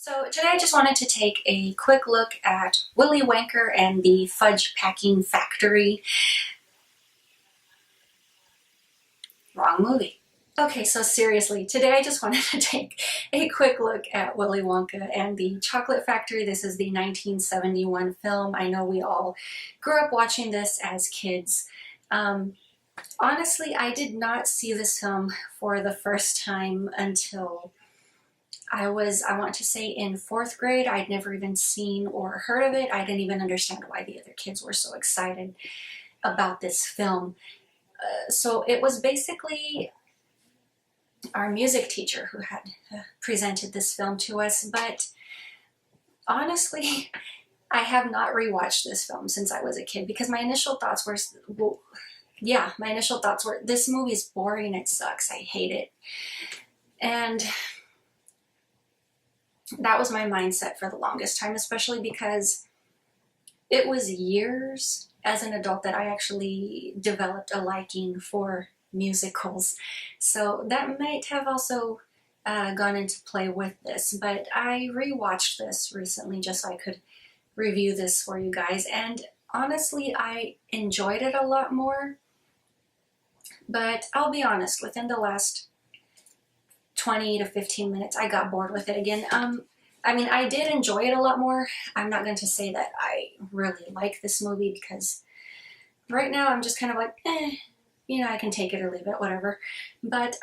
So today I just wanted to take a quick look at Willy Wonka and the Fudge Packing Factory. Wrong movie. Okay, so seriously, today I just wanted to take a quick look at Willy Wonka and the Chocolate Factory. This is the 1971 film. I know we all grew up watching this as kids. Um, Honestly, I did not see this film for the first time until I want to say in fourth grade. I'd never even seen or heard of it. I didn't even understand why the other kids were so excited about this film. So it was basically our music teacher who had presented this film to us. But honestly, I have not rewatched this film since I was a kid because my initial thoughts were, well, yeah, my initial thoughts were, this movie's boring, it sucks, I hate it. And that was my mindset for the longest time, especially because it was years as an adult that I actually developed a liking for musicals. So that might have also gone into play with this, but I rewatched this recently just so I could review this for you guys, and honestly I enjoyed it a lot more. But I'll be honest, within the last 20 to 15 minutes I got bored with it again. I mean, I did enjoy it a lot more. I'm not going to say that I really like this movie because right now I'm just kind of like, I can take it or leave it, whatever. But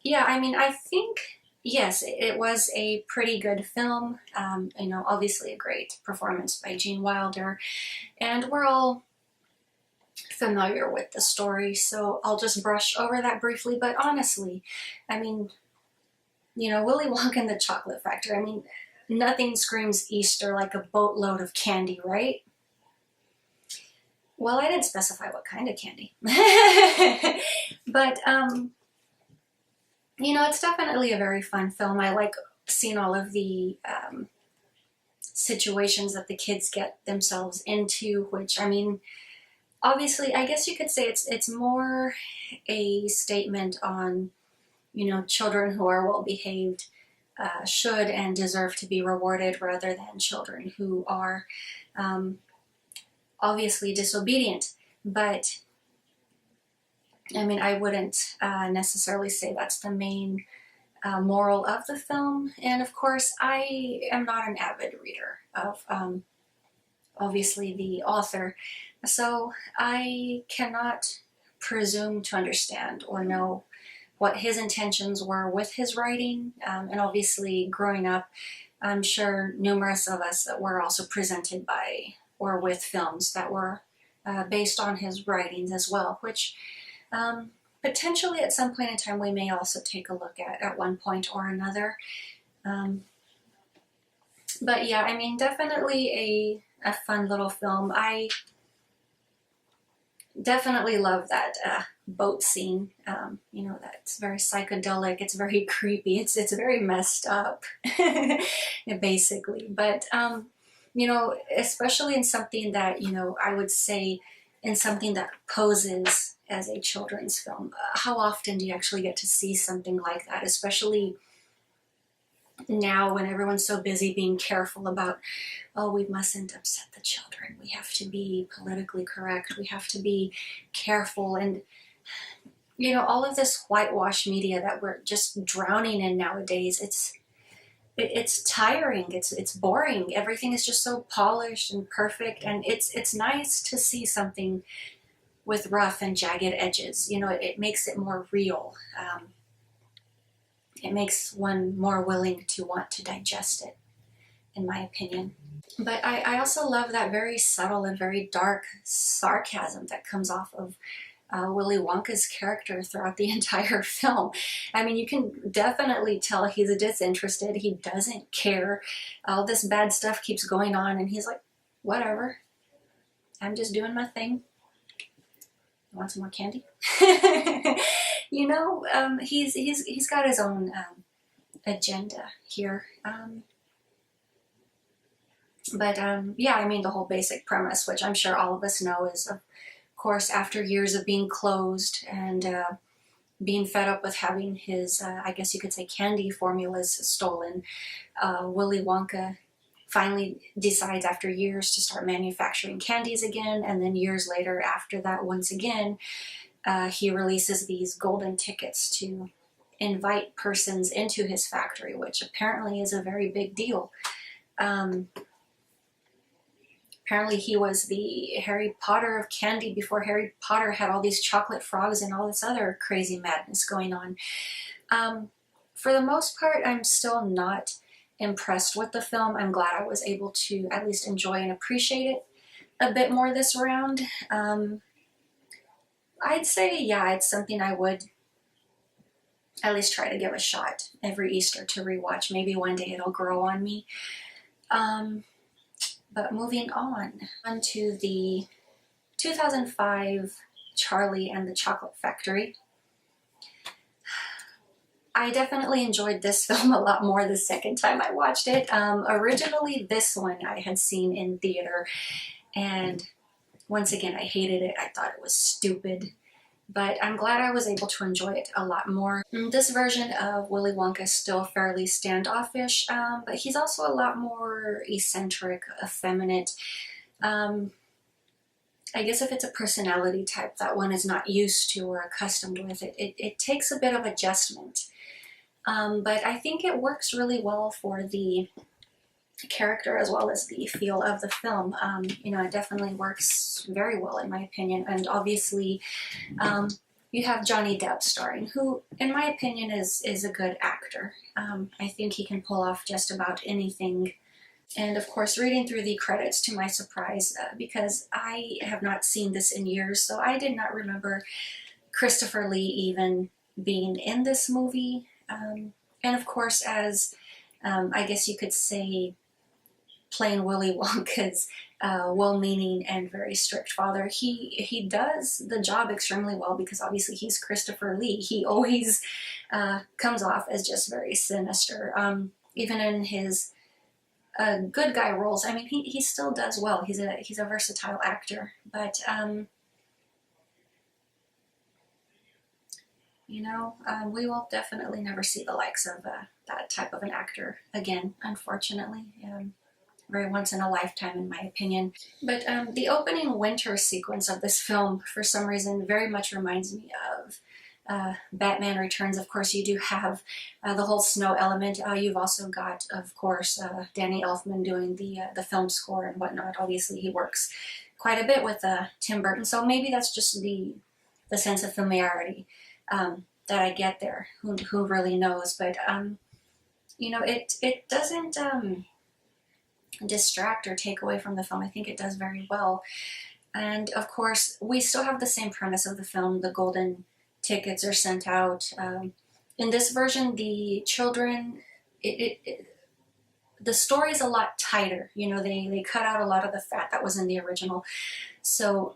yeah, I mean, I think, yes, it was a pretty good film. Obviously a great performance by Gene Wilder, and we're all familiar with the story, so I'll just brush over that briefly. But honestly, I mean, Willy Wonka and the Chocolate Factory, I mean, nothing screams Easter like a boatload of candy, right? Well, I didn't specify what kind of candy. But, it's definitely a very fun film. I like seeing all of the situations that the kids get themselves into, which, I mean, obviously, I guess you could say it's more a statement on, children who are well behaved should and deserve to be rewarded rather than children who are obviously disobedient. But I mean, I wouldn't necessarily say that's the main moral of the film. And of course, I am not an avid reader of obviously the author, so I cannot presume to understand or know what his intentions were with his writing. And obviously, growing up, I'm sure numerous of us that were also presented by or with films that were based on his writings as well, which potentially at some point in time we may also take a look at one point or another. But yeah, I mean, definitely a fun little film. I definitely love that boat scene. That's very psychedelic. It's very creepy. It's very messed up, basically. But especially in something that I would say in something that poses as a children's film. How often do you actually get to see something like that, especially now when everyone's so busy being careful about, oh, we mustn't upset the children, we have to be politically correct, we have to be careful, and all of this whitewash media that we're just drowning in nowadays, it's tiring, it's boring. Everything is just so polished and perfect, and it's nice to see something with rough and jagged edges. It makes it more real. It makes one more willing to want to digest it, in my opinion. But I also love that very subtle and very dark sarcasm that comes off of Willy Wonka's character throughout the entire film. I mean, you can definitely tell he's disinterested. He doesn't care. All this bad stuff keeps going on, and he's like, whatever. I'm just doing my thing. You want some more candy? He's got his own agenda here. Yeah, I mean, the whole basic premise, which I'm sure all of us know, is, of course, after years of being closed and being fed up with having his, I guess you could say, candy formulas stolen, Willy Wonka finally decides after years to start manufacturing candies again, and then years later after that, once again, he releases these golden tickets to invite persons into his factory, which apparently is a very big deal. Apparently he was the Harry Potter of candy before Harry Potter had all these chocolate frogs and all this other crazy madness going on. For the most part, I'm still not impressed with the film. I'm glad I was able to at least enjoy and appreciate it a bit more this round. I'd say, yeah, it's something I would at least try to give a shot every Easter to rewatch. Maybe one day it'll grow on me. But moving on to the 2005 Charlie and the Chocolate Factory. I definitely enjoyed this film a lot more the second time I watched it. Originally, this one I had seen in theater, and once again, I hated it. I thought it was stupid, but I'm glad I was able to enjoy it a lot more. This version of Willy Wonka is still fairly standoffish, but he's also a lot more eccentric, effeminate. I guess if it's a personality type that one is not used to or accustomed with, it takes a bit of adjustment. But I think it works really well for the character as well as the feel of the film. You know, it definitely works very well in my opinion. And obviously, you have Johnny Depp starring, who, in my opinion, is a good actor. I think he can pull off just about anything. And of course, reading through the credits, to my surprise, because I have not seen this in years, so I did not remember Christopher Lee even being in this movie. And of course, as I guess you could say, playing Willy Wonka's well-meaning and very strict father, he does the job extremely well because obviously he's Christopher Lee. He always comes off as just very sinister. Even in his good guy roles, I mean, he still does well. He's a versatile actor, but you know, we will definitely never see the likes of that type of an actor again, unfortunately. Very once in a lifetime, in my opinion. But the opening winter sequence of this film, for some reason, very much reminds me of Batman Returns. Of course, you do have the whole snow element. You've also got, of course, Danny Elfman doing the film score and whatnot. Obviously, he works quite a bit with Tim Burton, so maybe that's just the sense of familiarity that I get there. Who really knows? But you know, it doesn't distract or take away from the film. I think it does very well. And of course, we still have the same premise of the film. The golden tickets are sent out. In this version, the children, the story is a lot tighter. You know, they cut out a lot of the fat that was in the original. So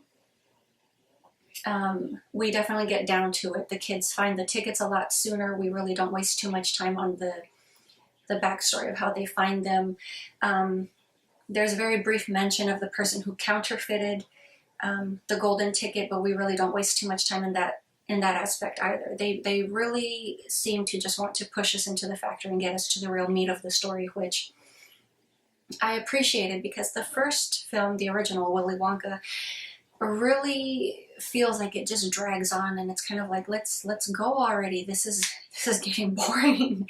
we definitely get down to it. The kids find the tickets a lot sooner. We really don't waste too much time on the backstory of how they find them. There's a very brief mention of the person who counterfeited the golden ticket, but we really don't waste too much time in that aspect either. They really seem to just want to push us into the factory and get us to the real meat of the story, which I appreciated because the first film, the original Willy Wonka, really feels like it just drags on, and it's kind of like, let's go already. This is getting boring.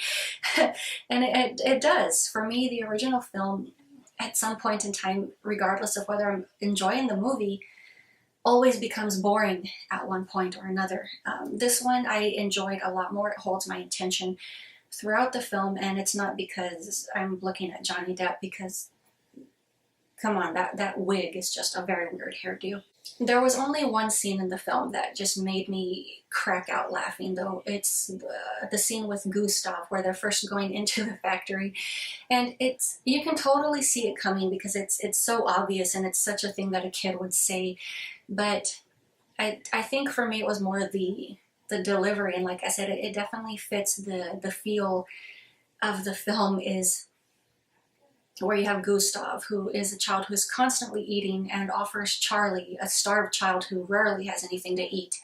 And it does. For me, the original film, at some point in time, regardless of whether I'm enjoying the movie, always becomes boring at one point or another. This one I enjoyed a lot more. It holds my attention throughout the film, and it's not because I'm looking at Johnny Depp, because come on, that wig is just a very weird hairdo. There was only one scene in the film that just made me crack out laughing, though. It's the scene with Gustav, where they're first going into the factory, and you can totally see it coming because it's so obvious and it's such a thing that a kid would say. But I think for me it was more the delivery, and like I said, it definitely fits the feel of the film, is where you have Gustav, who is a child who is constantly eating, and offers Charlie, a starved child who rarely has anything to eat,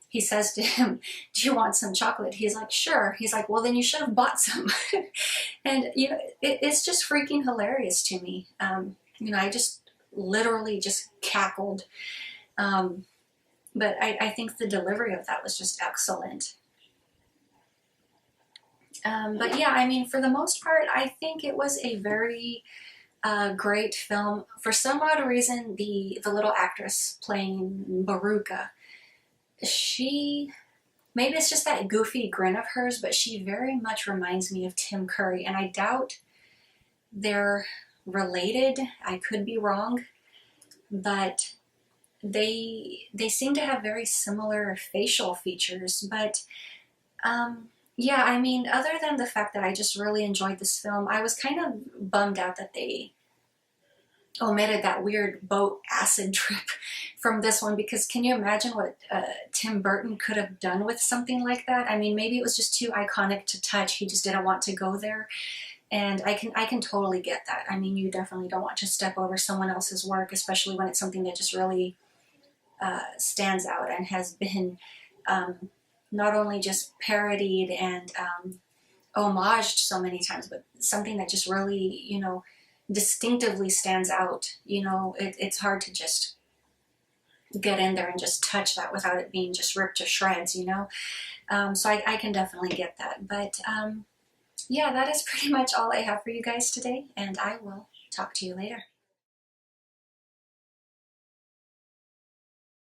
he says to him, "Do you want some chocolate?" He's like, "Sure." He's like, "Well, then you should have bought some." And you know, it's just freaking hilarious to me. You know, I just literally just cackled. But I think the delivery of that was just excellent. But yeah, I mean, for the most part, I think it was a very great film. For some odd reason, the little actress playing Baruka, she, maybe it's just that goofy grin of hers, but she very much reminds me of Tim Curry, and I doubt they're related. I could be wrong, but they seem to have very similar facial features. But yeah, I mean, other than the fact that I just really enjoyed this film, I was kind of bummed out that they omitted that weird boat acid trip from this one, because can you imagine what Tim Burton could have done with something like that? I mean, maybe it was just too iconic to touch. He just didn't want to go there. And I can totally get that. I mean, you definitely don't want to step over someone else's work, especially when it's something that just really stands out and has been not only just parodied and homaged so many times, but something that just really, you know, distinctively stands out. You know, it's hard to just get in there and just touch that without it being just ripped to shreds, you know? So I can definitely get that. But yeah, that is pretty much all I have for you guys today, and I will talk to you later.